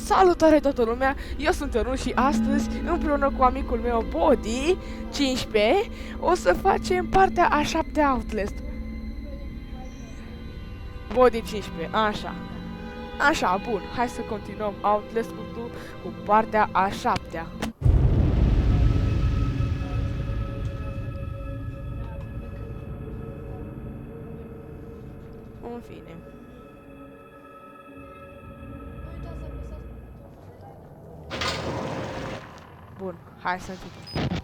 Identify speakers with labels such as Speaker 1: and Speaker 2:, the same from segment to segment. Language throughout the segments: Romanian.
Speaker 1: Salutare toată lumea, eu sunt Ionut și astăzi, împreună cu amicul meu Body 15, o să facem partea a 7-a Outlast. Body 15, așa. Așa, bun, hai să continuăm Outlast-ul cu partea a 7-a. În fine. Bun, hai să începem.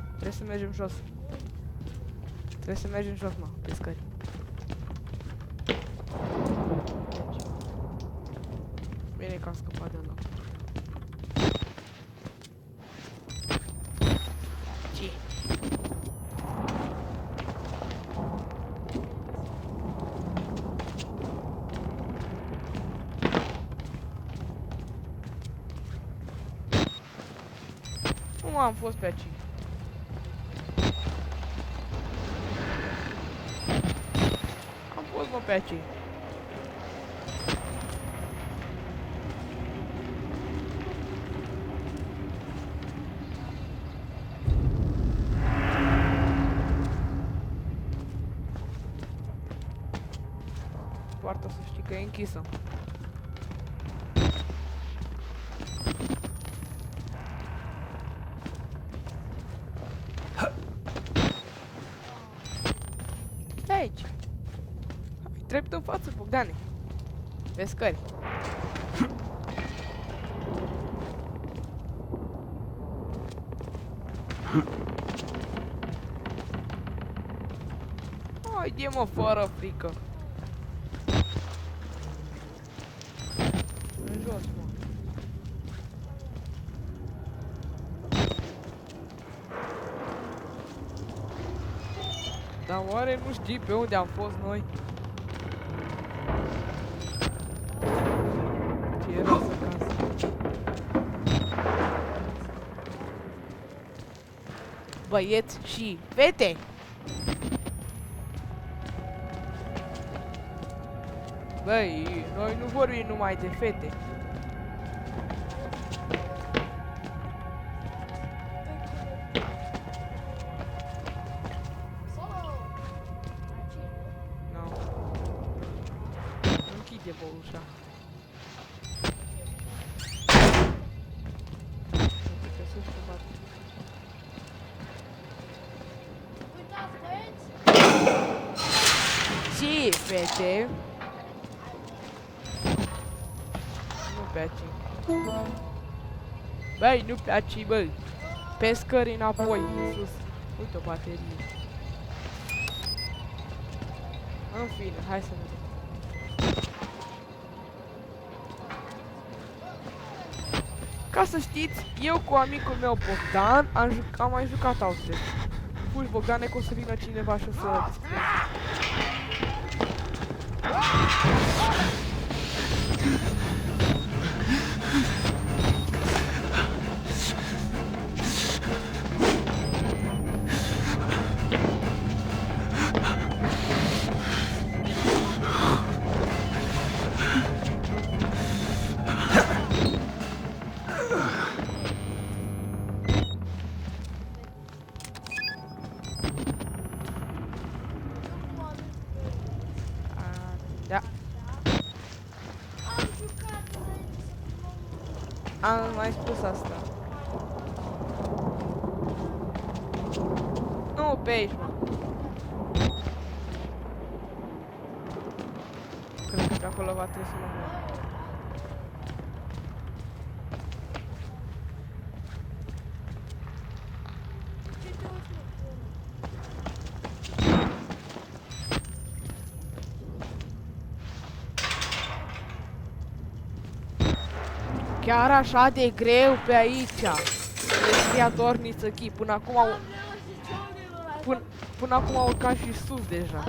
Speaker 1: Trebuie să mergem jos. Trebuie să mergem jos, mă, pe scări. Bine că am scăpat de ăla. Ce? Nu am fost pe aici. Am fost, mă, pe aici. Poarta, să știi că e închisă. Stai aici. Hai, drept în față, Bogdane. Pe scări. Haide, mă, fără frică. În jos, mă. Dar oare nu știi pe unde am fost noi? Ce era să casă? Băieți și fete! Băi, noi nu vorbim numai de fete. No. Închide, bă, ușa. Uite că sus te bate. Ce, fete? Nu pe aici. Băi, nu pe aici, băi. Pe scări înapoi, în sus. Uite o baterie. În fine, hai să vedem. Ca să știți, eu cu amicul meu Bogdan am mai jucat Outlast. Fugi, Bogdane, că o să vină cineva și o să... Da. Am mai spus asta. Nu pe aici, mă. Cred că pe acolo va trebui să mă mă. Chiar așa de greu pe aici. Scria Dorniță Chi. Până acum urcam și sus deja.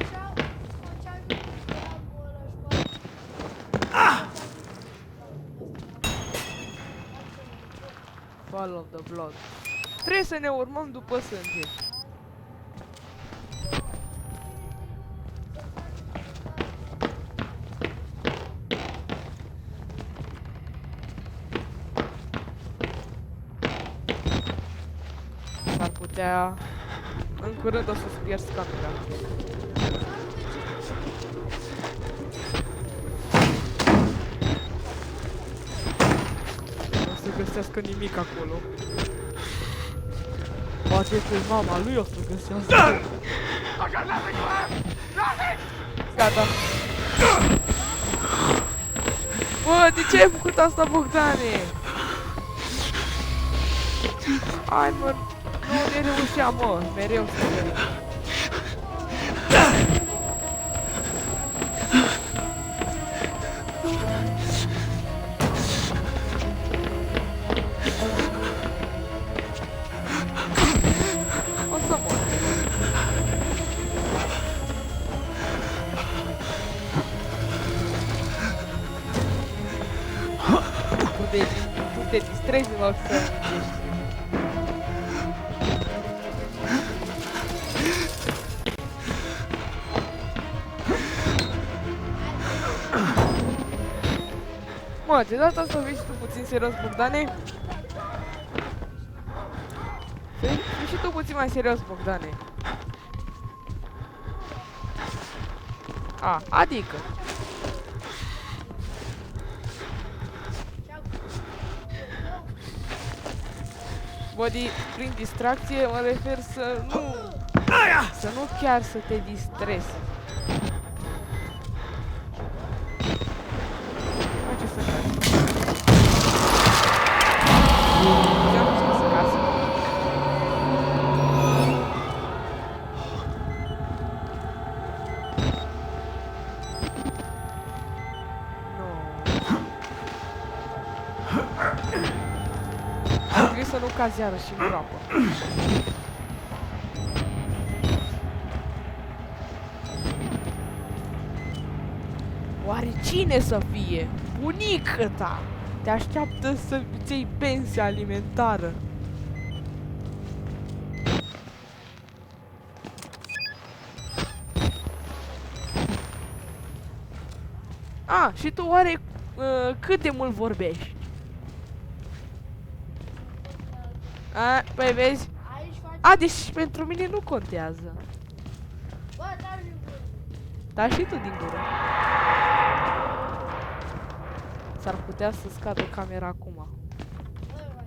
Speaker 1: Fall of the Blood. Trebuie să ne urmăm după sânge. partea aia. În curând o să-ți pierzi camera. Nu o să găsească nimic acolo. Poate pe mama lui o să găsească. Gata. Bă, de ce ai făcut asta, Bogdane? Hai, mă, nu ne reușeam, mă, mereu să venim. O să mor. Tu te distrezi în loc să muncești. Mă, de data asta vezi tu puțin serios, Bogdane? Fii și tu puțin mai serios, Bogdane. A, adică. Body, prin distracție mă refer să nu... Să nu chiar să te distrezi. Ce să cazi? Ce-am spus să cazi? Ar trebui să nu cazi iarăși în groapă. Oare cine să fie? Bunica ta! Te așteaptă să-ți iei pensia alimentară. A, și tu oare cât de mult vorbești? A, păi vezi? A, deci pentru mine nu contează.
Speaker 2: Bă, dau din gură.
Speaker 1: Da, și tu din gură. S-ar putea să scadă camera acum.
Speaker 2: Bă, mă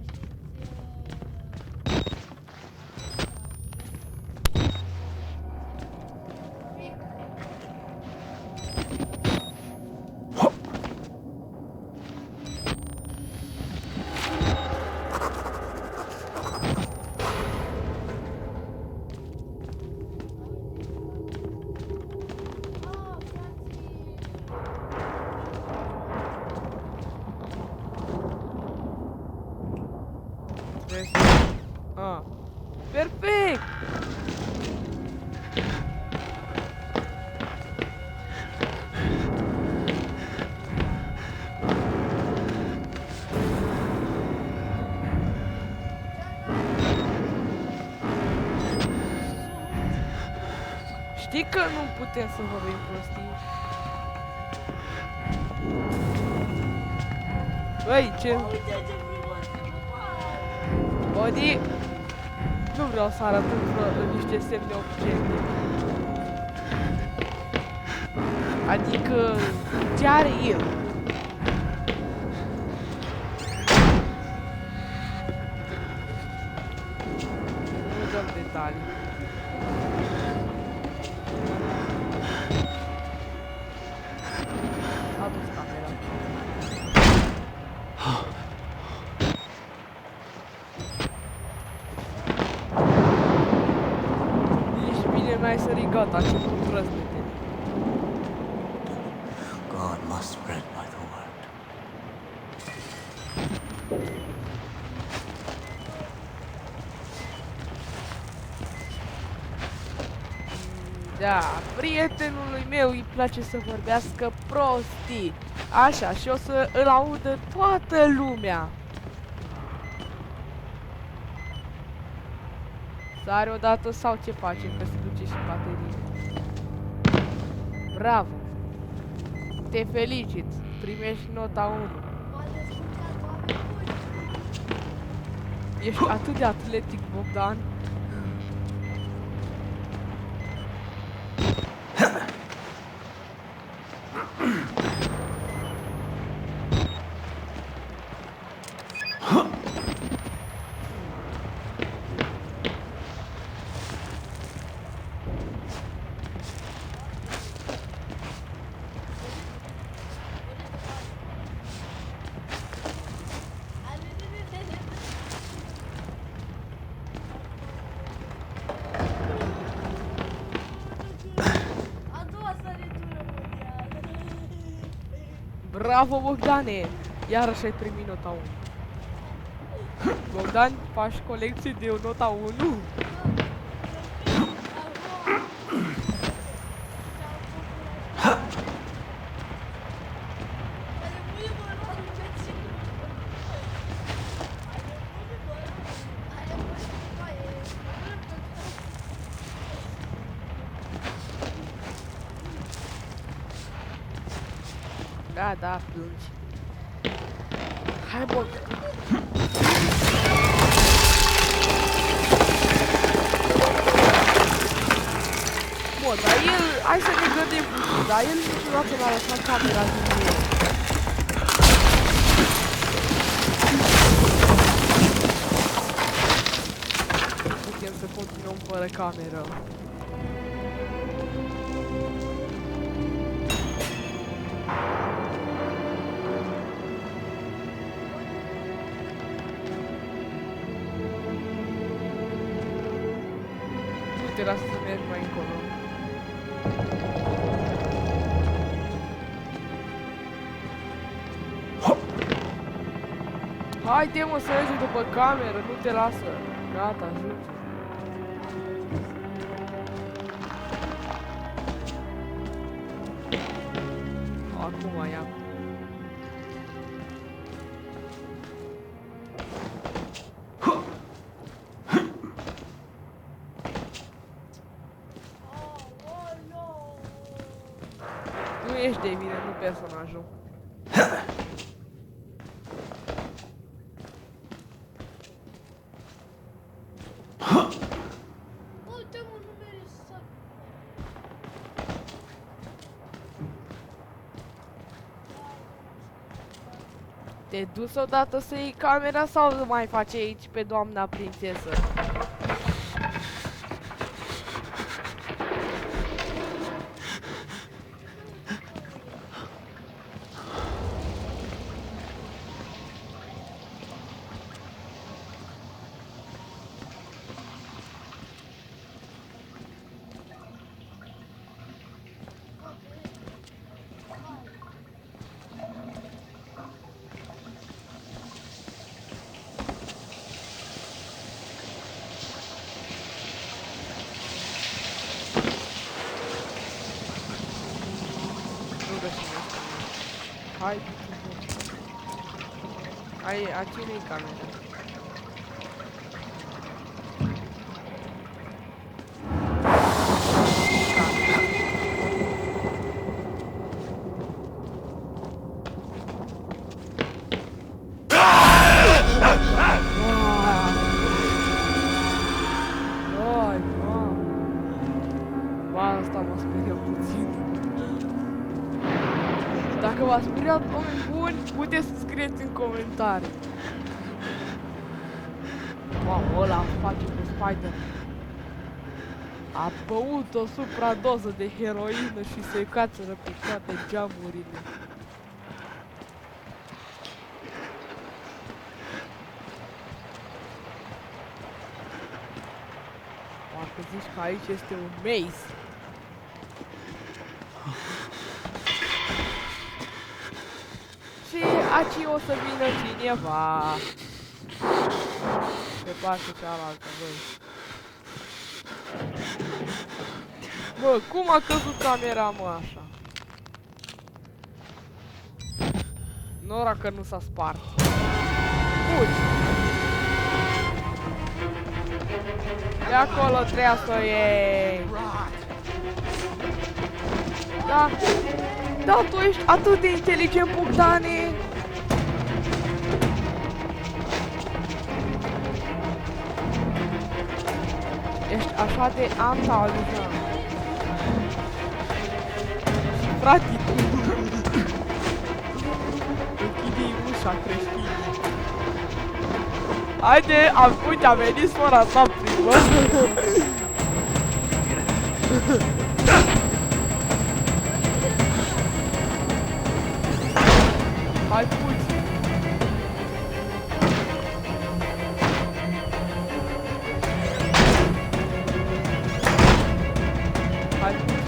Speaker 1: Ah. Perfect! Știi că nu putem să vorbim prostii? Băi, ce...
Speaker 2: uite ce frumos!
Speaker 1: Body, nu vreau să arăt în niște semne obscene. Adică, ce are el? Nu dăm detalii. A dus camera. N-ai sărit, gata, ce put răzbete.
Speaker 3: God must spread by the word.
Speaker 1: Da, prietenului meu îi place să vorbească prostii. Așa, și o să îl audă toată lumea. Sare odată sau ce face, că se duce și baterie. Bravo! Te felicit! Primești nota 1. Ești atât de atletic, Bogdan. Bravo, Bogdane! Iarăși ai primit nota 1. Bogdan, faci colecție de nota 1? Da, da, plângi. Hai, Bogdan. Bă, dar el, hai să ne gândim puțin, dar el niciodată n-a lăsat camera din el. Putem să continuăm fără cameră. Te lasă să mergi mai încolo. Haide, mă, să mergi după cameră, nu te lasă. Gata, ajunge. Acum ia. Nu ești de vină, nu personajul.
Speaker 2: Uite-mă, nu meriți să...
Speaker 1: Te-ai dus odată să iei camera sau mai face aici pe doamna prințesă? Hai, a cine-i camera? Asta mă sperie puțin. Dacă v-a speriat, oameni buni, puteți să scrieți în comentarii. Mamă, ăla face pe Spider. A băut o supradoză de heroină și se cațără pe toate geamurile. Parcă zici că aici este un maze. Și aici o să vină cineva. Pe partea cealaltă, băi. Bă, cum a căzut camera, mă, așa? Nora că nu s-a spart. Fugi! De acolo treia să o iei. Da. Da, tu ești atât de inteligent, Bogdane. Ești așa de antalijent. Frate, închide-i ușa, creștin. Haide, uite, a venit sora ta primă. Hai, fugi! Hai, fugi!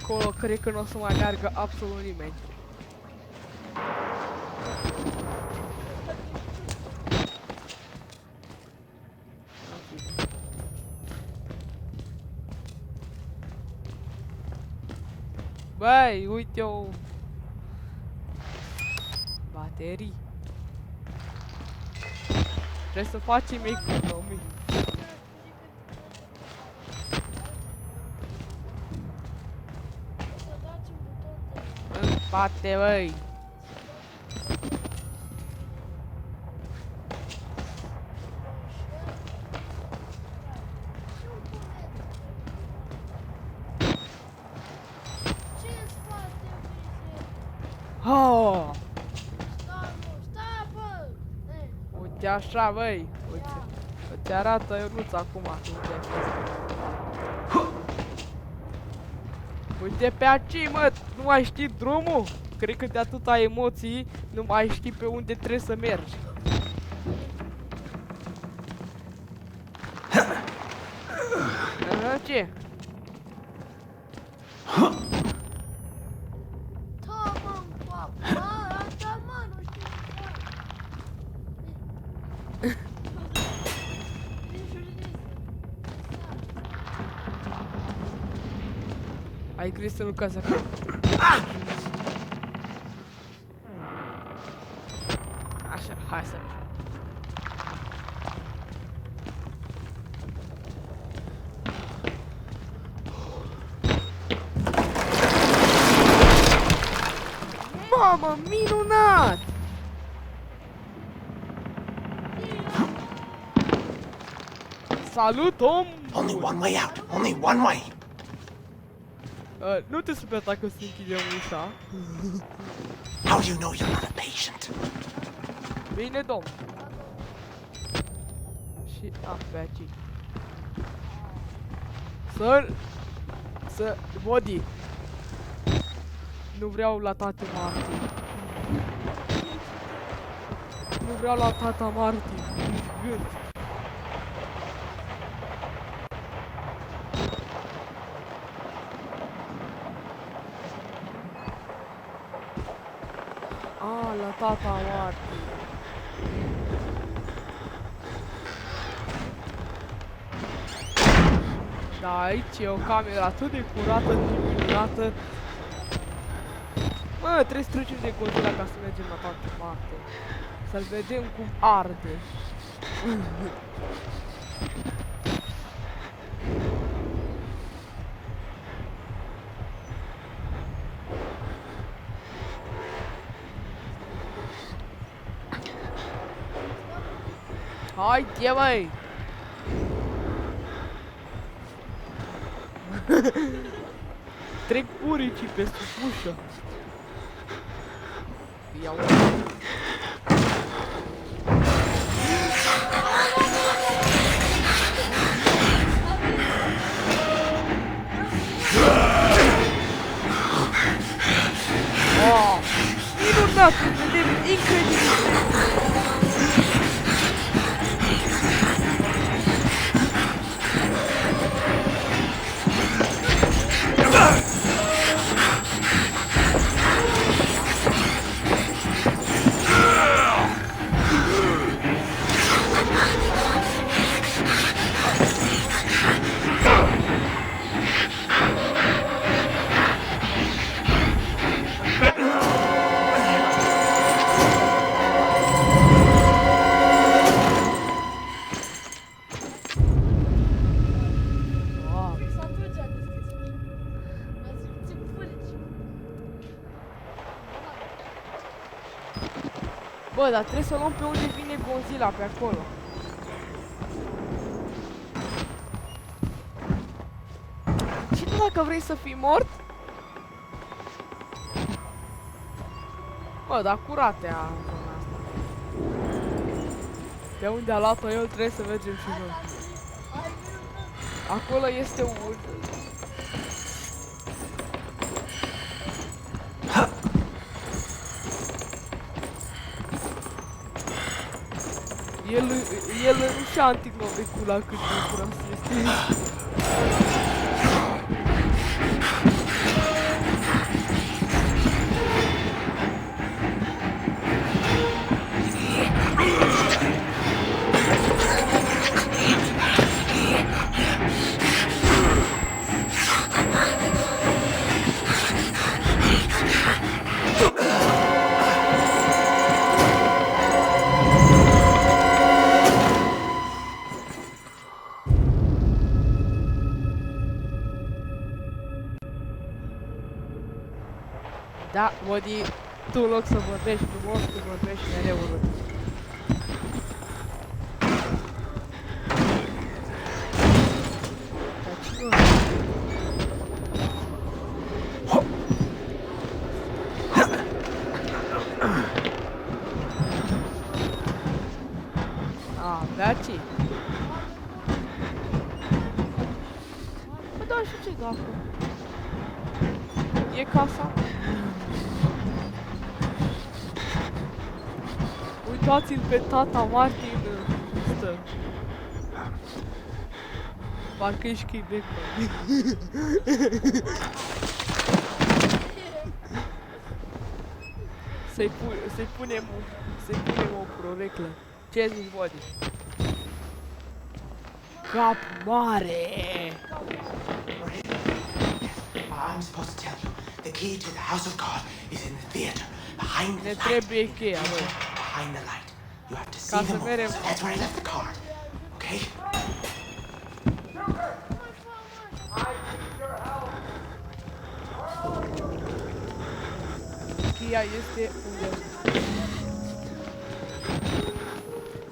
Speaker 1: acolo cred că nu o să mai meargă absolut nimeni. Băi, uite-o! Baterii. Trebuie să facem economii.
Speaker 2: Să dați un buton de...
Speaker 1: În spate, băi!
Speaker 2: Ce în spate, Brise?
Speaker 1: Oh!
Speaker 2: Stai, mă, stai, bă! Ei,
Speaker 1: Uite așa, băi! Uite,
Speaker 2: ia.
Speaker 1: îți arată Ionuț acum unde ai fost. Uite pe aici, mă! Nu mai știi drumul? Cred că de atâta emoții nu mai știi pe unde trebuie să mergi. Aha, ce?
Speaker 2: Da, mă, în cap. Bă, asta, mă, nu știu ce fac. Nici urineze.
Speaker 1: Ai crezut în casa acolo. Așa, hai să mergem. Mamă, minunat! Salut, om!
Speaker 3: Only one way out. Only one way.
Speaker 1: Nu te supăra dacă se închidem ușa.
Speaker 3: How do you know you're not a patient?
Speaker 1: Bine, domn. Și pe aici. Să... Body. Nu vreau la tata Martin. Nu vreau la tata Martin. Nici gând. La tata Martin. Da, aici e o cameră atât de curată și minunată. Mă, trebuie să trecem de Godzilla ca să mergem la toată parte. Să-l vedem cum arde. Haide, măi! Trec puricii pe sub ușă. Iau. Oh, minunat, vedem incredibil.
Speaker 2: Să atunci a deschis ușa. A zis, ți purici.
Speaker 1: Bă, dar trebuie să luăm pe unde vine Godzilla, pe acolo. Și tu dacă vrei să fii mort? Bă, dar curate a zona asta. Pe unde a luat-o el trebuie să mergem și noi.
Speaker 2: Ai minunat.
Speaker 1: Acolo este un... El nu și-a antinovecul la cât de curat este. Body, tu în loc să vorbești frumos, tu vorbești mereu urât. Dar cine Gaci. Păi da, și ce dacă? E casa? Uitați-l pe tata Martin stă. Parcă ești Quebec, bă. Să-i punem o proreclă. Ce zici, Body? Cap mare!
Speaker 3: I'm supposed to tell you, the key to the house of God is in the theater, behind the
Speaker 1: Ne
Speaker 3: light.
Speaker 1: trebuie cheia, bă.
Speaker 3: Behind the light. You have to
Speaker 1: Ca
Speaker 3: see
Speaker 1: să
Speaker 3: them all.
Speaker 1: merem.
Speaker 3: So that's where I left the card. Okay?
Speaker 1: Cheia este unde?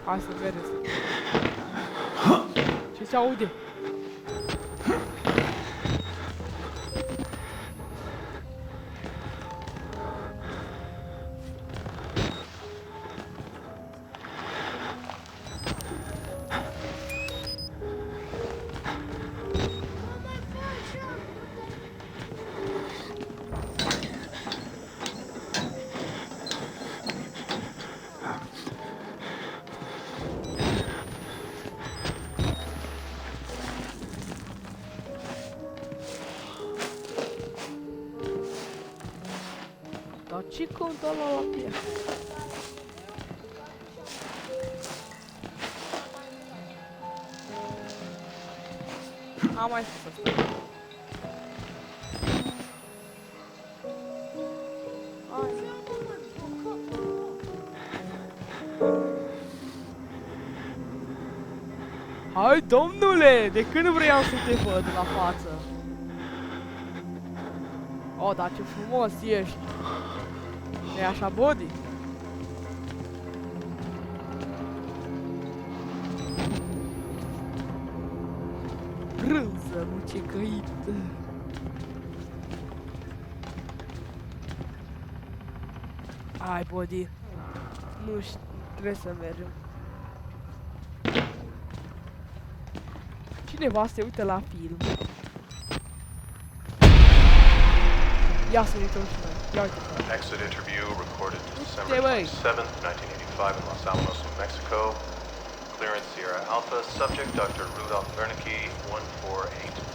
Speaker 1: Hai să vedem. Ce se aude? Dar ce cântă ăla la piesă? Am mai spus asta. Hai, domnule! De când vreau să te văd la față? Oh, dar ce frumos ești! E așa, Body? Brânză mucicăită! Hai, Body! Nu știu, trebuie să mergem. Cineva se uită la film. Ia să uităm și noi. Ia uite.
Speaker 4: Exit interview recorded December
Speaker 1: Stay away.
Speaker 4: 27th, 1985 in Los Alamos, New Mexico. Clearance Sierra Alpha. Subject Dr. Rudolph Wernicke, 14866.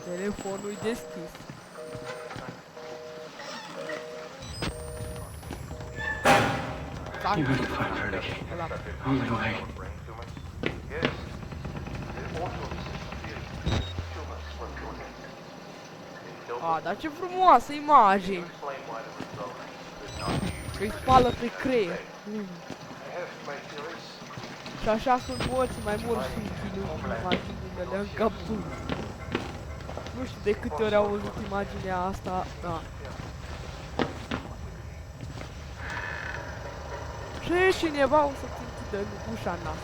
Speaker 1: Telefonul e deschis.
Speaker 5: You gotta find Wernicke. Only way.
Speaker 1: Ah, dar ce frumoasă imagine! Îi spală pe creier. Și așa sunt morți, mai mult sunt imaginile în capul. Nu știu de câte ori au văzut imaginea asta, da. Și cineva o să-ți închidă ușa în nas.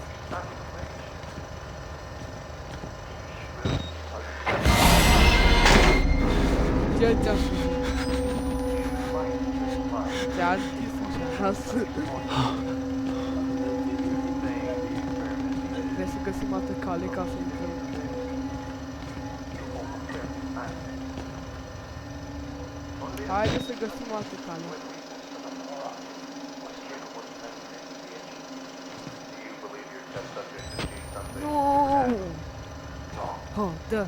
Speaker 1: Ce ți-am spus? Ți-a închis ușa în nas. Trebuie să găsim altă cale ca să intrăm. Haide să găsim altă cale. Nu! Oh, da.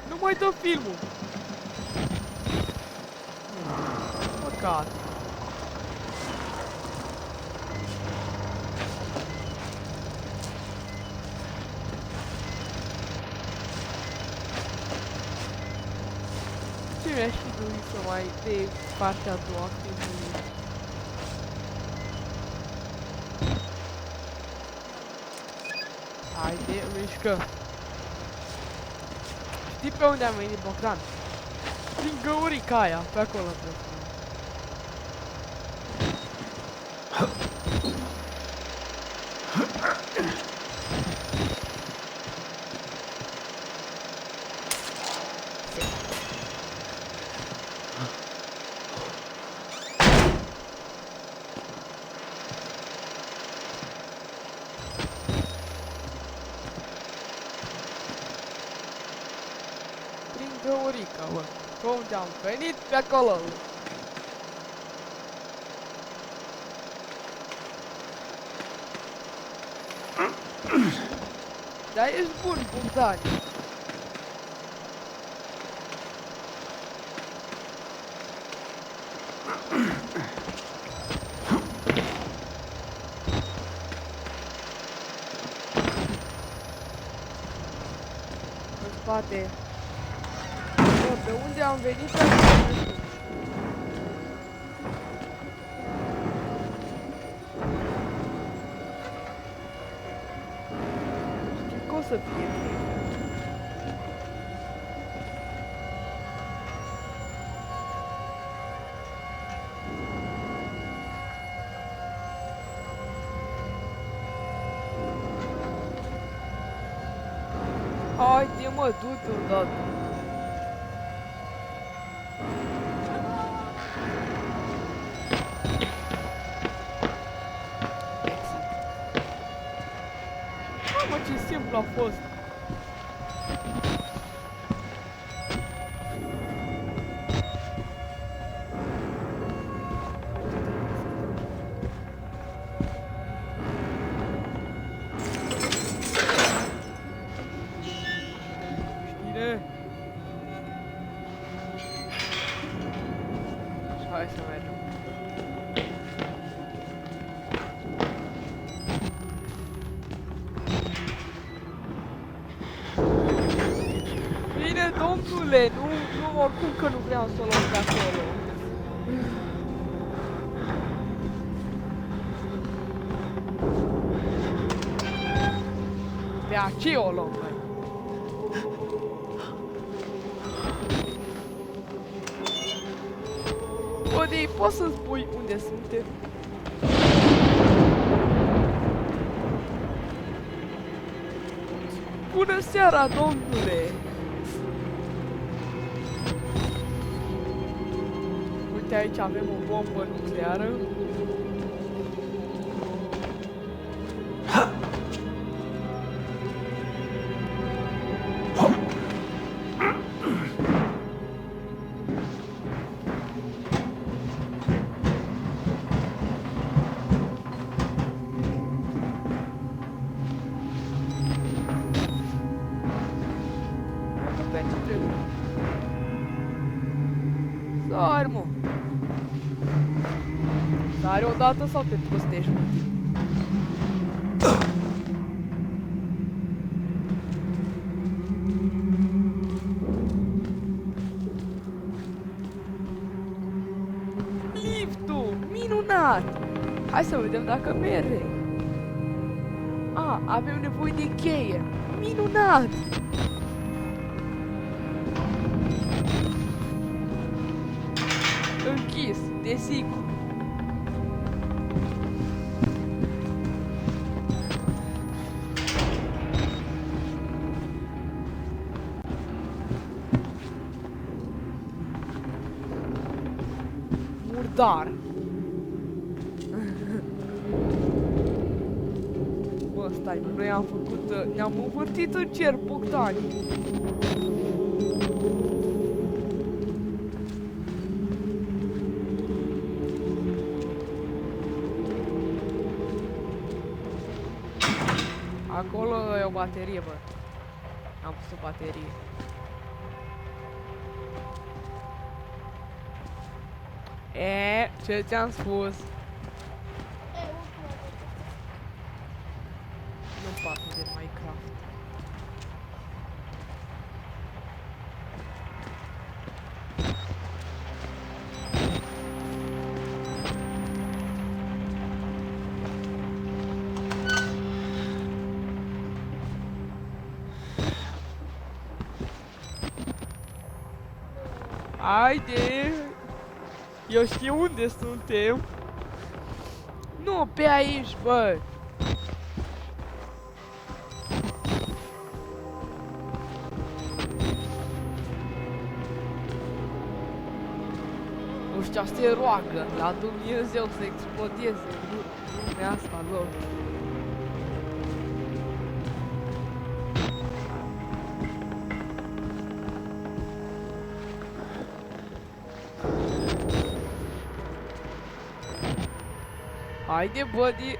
Speaker 1: Nu mai dă filmul! Păcat! mi-aș fi dorit să mai de partea a doua filmului. Haide, mișcă! Știi pe unde am venit, Bogdan? Din găurica aia, pe acolo trebuie să merg. Prin găurica, bă. Pe unde am venit, pe acolo. Dar ești bun, Bogdan. În spate. Bă, pe unde am venit? Pe acolo. Știi că o să fie bine. Haide mă, du-te odată. Mamă, ce simplu a fost. Bine. Hai să mergem. Bine, domnule, nu, oricum că nu vreau să o luăm de acolo. De aceea o luăm, băi. Odi, poți să-mi spui unde suntem? Bună seara, domnule! Uite, aici avem o bombă nucleară. Sari, mă! Sari odată sau te prostești, mă? Liftul! Minunat! Hai să vedem dacă merge. Avem nevoie de cheie. Minunat! Închis, desigur. Murdar. Bă, stai, noi am făcut, ne-am învârtit în cer, Bogdani. Acolo e o baterie, bă. Am pus o baterie. Ce ți-am spus? Nu-mi pasă de Minecraft. Haide! Eu știu unde suntem. Nu, pe aici, bă! Ăștia se roagă la Dumnezeu să explodeze lumea asta lor. Haide, buddy!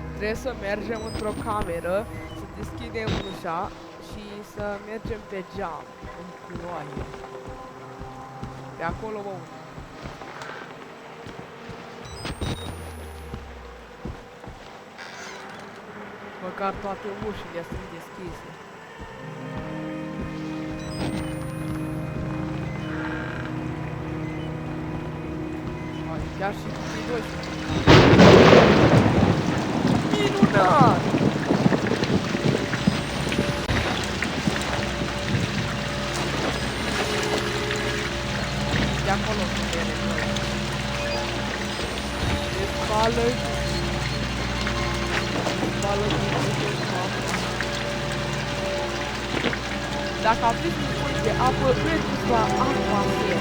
Speaker 1: Trebuie să mergem într-o cameră, să deschidem ușa și să mergem pe geam, în culoare. Pe acolo, bă. Măcar toate ușile sunt deschise. Chiar și cu cei minunat! De acolo sunt ele, noi. Se spală dacă aveți nevoie de apă, mergeți la apa aia.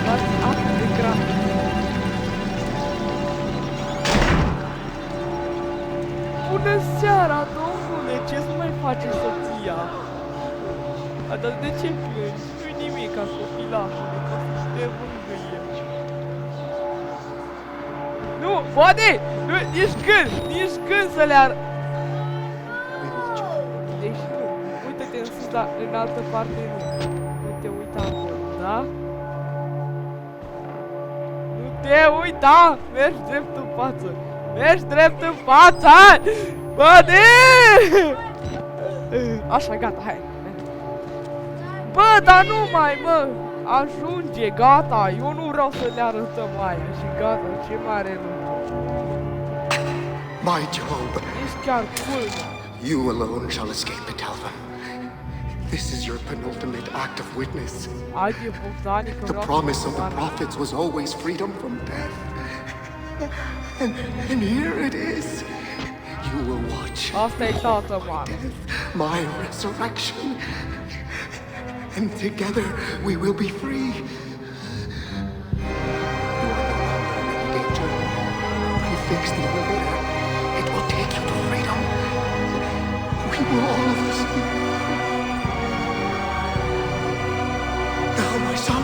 Speaker 1: Luați apă de gratis. Bună seara, domnule! Ce-ți mai face soția? Dar de ce plângi? Nu-i nimic ca copilașule, ca să te mângâie. Nu, poate! Nu, nici când să le Deci nu, uite-te în sus, dar în altă parte nu. Nu te uita acolo, da? Nu te uita! Mergi drept în față! Mergi drept în față! Bă, așa, gata, hai. Bă, dar nu mai, mă! Ajunge, gata! Eu nu vreau să le arătăm aia și gata, ce mare lucru.
Speaker 3: My Job,
Speaker 1: Ești chiar cool,
Speaker 3: you alone shall escape the Telvin. This is your penultimate act of witness.
Speaker 1: Haide, Bogdani, că
Speaker 3: The
Speaker 1: vreau
Speaker 3: promise
Speaker 1: să
Speaker 3: of the
Speaker 1: arăt.
Speaker 3: prophets was always freedom from death. And here it is. You will watch
Speaker 1: Asta e tată, mare.
Speaker 3: my resurrection. And together we will be free. You are no longer in any danger. I fixed the elevator. It will take you to freedom. We will all of us be. Now, my son.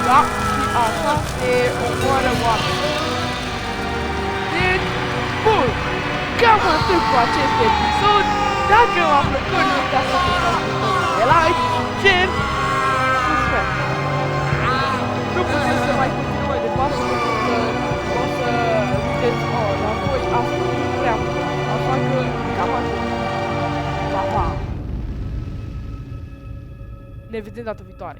Speaker 1: Da, și așa se omoară oamenii. Deci, bun, cam atât cu acest episod. Dacă v-a plăcut, nu uitați să apăsați butonul de like, share, subscribe. Nu puteți să mai continui mai departe pentru că o să ziceți, la voi asta nu prea mult. Așa că cam atât. Pa, pa! Ne vedem data viitoare.